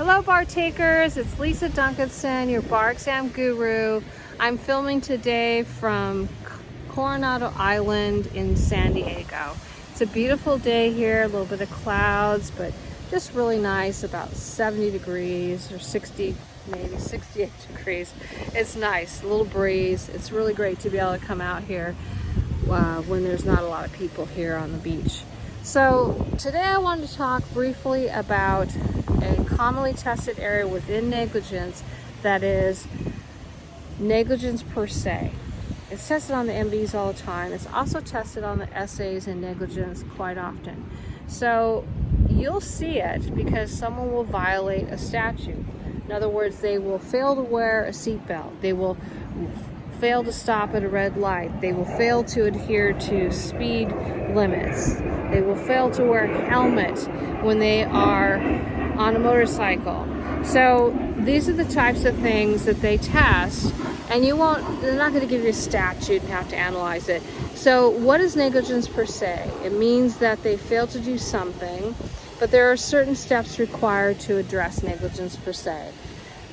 Hello bar takers, it's Lisa Duncanson, your bar exam guru. I'm filming today from Coronado Island in San Diego. It's a beautiful day here, a little bit of clouds, but just really nice, about 70 degrees or 60, maybe 68 degrees. It's nice, a little breeze. It's really great to be able to come out here when there's not a lot of people here on the beach. So today I wanted to talk briefly about a commonly tested area within negligence that is negligence per se. It's tested on the MBs all the time. It's also tested on the essays in negligence quite often. So you'll see it because someone will violate a statute. In other words, they will fail to wear a seatbelt. They will fail to stop at a red light. They will fail to adhere to speed limits. They will fail to wear a helmet when they are on a motorcycle. So these are the types of things that they test, and they're not going to give you a statute and have to analyze it. So what is negligence per se? It means that they fail to do something, but there are certain steps required to address negligence per se.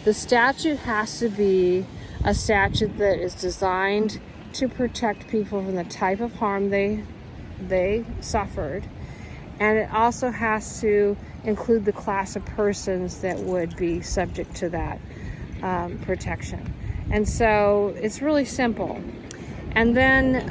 The statute has to be a statute that is designed to protect people from the type of harm they suffered, and it also has to include the class of persons that would be subject to that protection. And so it's really simple. And then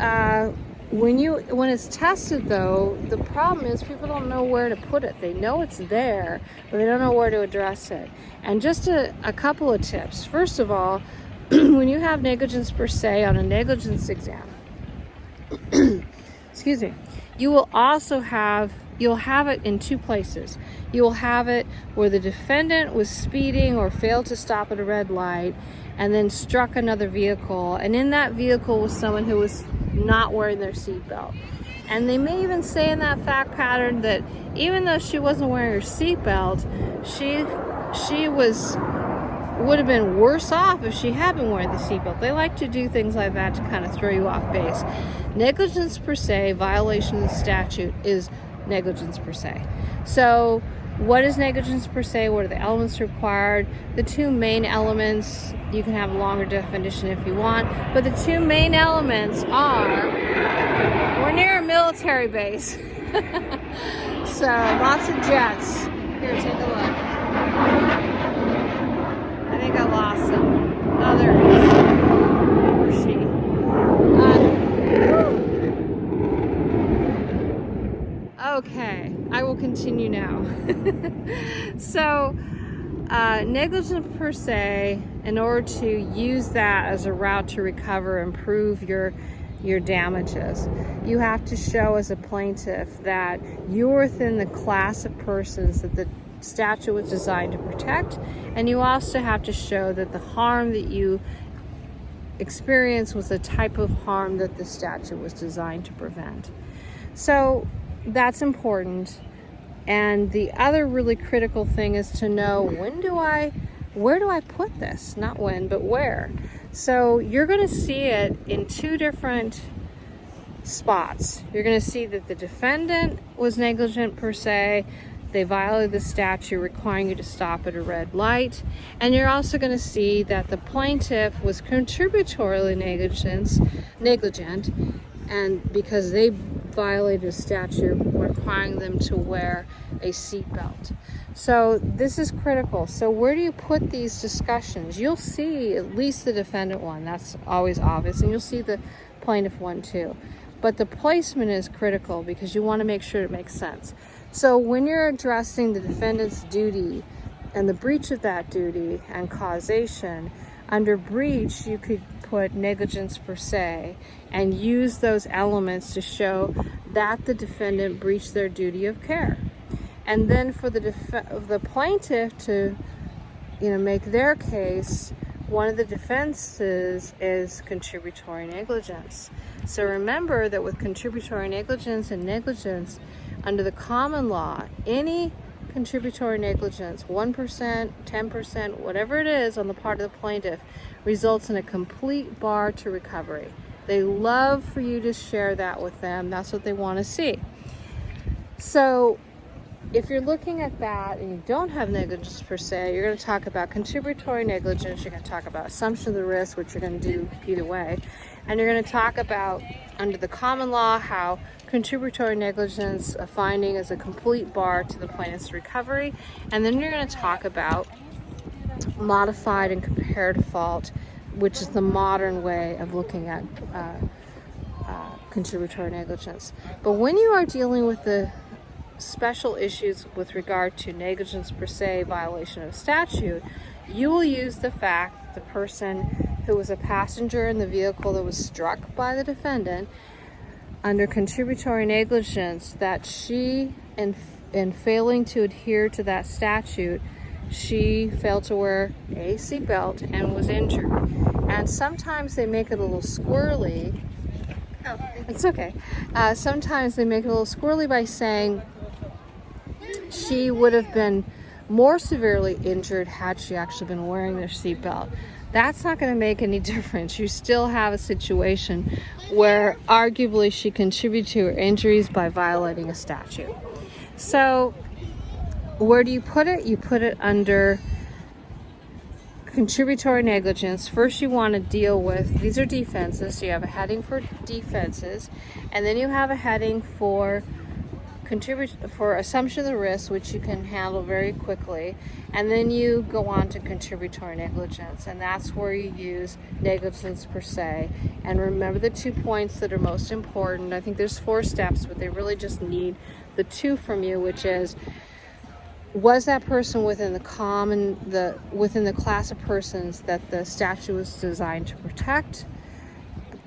when it's tested, though, the problem is people don't know where to put it. They know it's there, but they don't know where to address it. And just a couple of tips. First of all, when you have negligence per se on a negligence exam, excuse me, you'll have it in two places. You will have it where the defendant was speeding or failed to stop at a red light and then struck another vehicle, and in that vehicle was someone who was not wearing their seatbelt. And they may even say in that fact pattern that even though she wasn't wearing her seatbelt, she would have been worse off if she had been wearing the seatbelt. They like to do things like that to kind of throw you off base. Negligence per se, violation of the statute, is negligence per se. So what is negligence per se? What are the elements required? The two main elements, you can have a longer definition if you want, but the two main elements are, we're near a military base. So lots of jets. Here, take a look. I think I lost him. Oh, there he is. Or she. Okay, I will continue now. So, negligence per se, in order to use that as a route to recover and prove your damages, you have to show as a plaintiff that you're within the class of persons that the statute was designed to protect, and you also have to show that the harm that you experience was the type of harm that the statute was designed to prevent. So that's important. And the other really critical thing is to know where do I put this? Not when, but where. So you're going to see it in two different spots. You're going to see that the defendant was negligent per se. They violated the statute requiring you to stop at a red light. And you're also going to see that the plaintiff was contributory negligent, and because they violated a statute requiring them to wear a seatbelt. So this is critical. So where do you put these discussions? You'll see at least the defendant one. That's always obvious. And you'll see the plaintiff one too. But the placement is critical because you want to make sure it makes sense. So when you're addressing the defendant's duty and the breach of that duty and causation, under breach you could put negligence per se and use those elements to show that the defendant breached their duty of care. And then for the plaintiff to make their case, one of the defenses is contributory negligence. So remember that with contributory negligence and negligence, under the common law, any contributory negligence, 1%, 10%, whatever it is on the part of the plaintiff, results in a complete bar to recovery. They love for you to share that with them. That's what they want to see. So if you're looking at that and you don't have negligence per se, you're going to talk about contributory negligence, you're going to talk about assumption of the risk, which you're going to do either way, and you're going to talk about, under the common law, how contributory negligence, a finding, is a complete bar to the plaintiff's recovery, and then you're going to talk about modified and comparative fault, which is the modern way of looking at contributory negligence. But when you are dealing with the special issues with regard to negligence per se, violation of statute, you will use the fact that the person who was a passenger in the vehicle that was struck by the defendant under contributory negligence, that she, in failing to adhere to that statute, she failed to wear a seatbelt and was injured. And sometimes they make it a little squirrely. Oh, it's okay. Sometimes they make it a little squirrely by saying she would have been more severely injured had she actually been wearing their seatbelt. That's not going to make any difference. You still have a situation where arguably she contributed to her injuries by violating a statute. So where do you put it? You put it under contributory negligence. First, you want to deal with, these are defenses, so you have a heading for defenses, and then you have a heading for assumption of the risk, which you can handle very quickly, and then you go on to contributory negligence, and that's where you use negligence per se. And remember the 2 points that are most important. I think there's 4 steps, but they really just need the 2 from you, which is, was that person within the class of persons that the statute was designed to protect?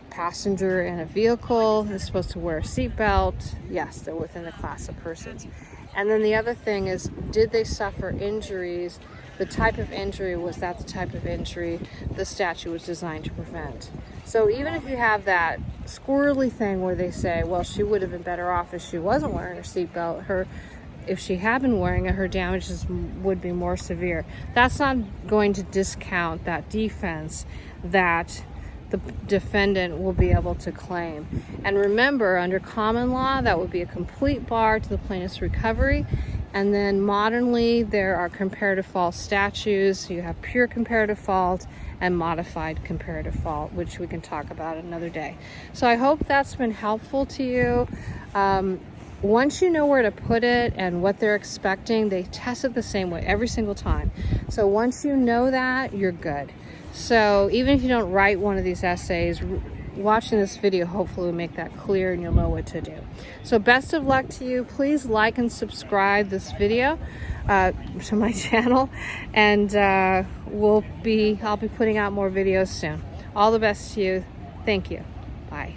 Passenger in a vehicle is supposed to wear a seatbelt. Yes, they're within the class of persons. And then the other thing is, did they suffer injuries? The type of injury, was that the type of injury the statute was designed to prevent? So even if you have that squirrely thing where they say, well, she would have been better off if she wasn't wearing her seatbelt, if she had been wearing it, her damages would be more severe. That's not going to discount that defense that the defendant will be able to claim. And remember, under common law, that would be a complete bar to the plaintiff's recovery. And then modernly, there are comparative fault statutes. You have pure comparative fault and modified comparative fault, which we can talk about another day. So I hope that's been helpful to you. Once you know where to put it and what they're expecting, they test it the same way every single time. So once you know that, you're good. So even if you don't write one of these essays, watching this video hopefully will make that clear and you'll know what to do. So best of luck to you. Please like and subscribe this video to my channel, and I'll be putting out more videos soon. All the best to you. Thank you. Bye.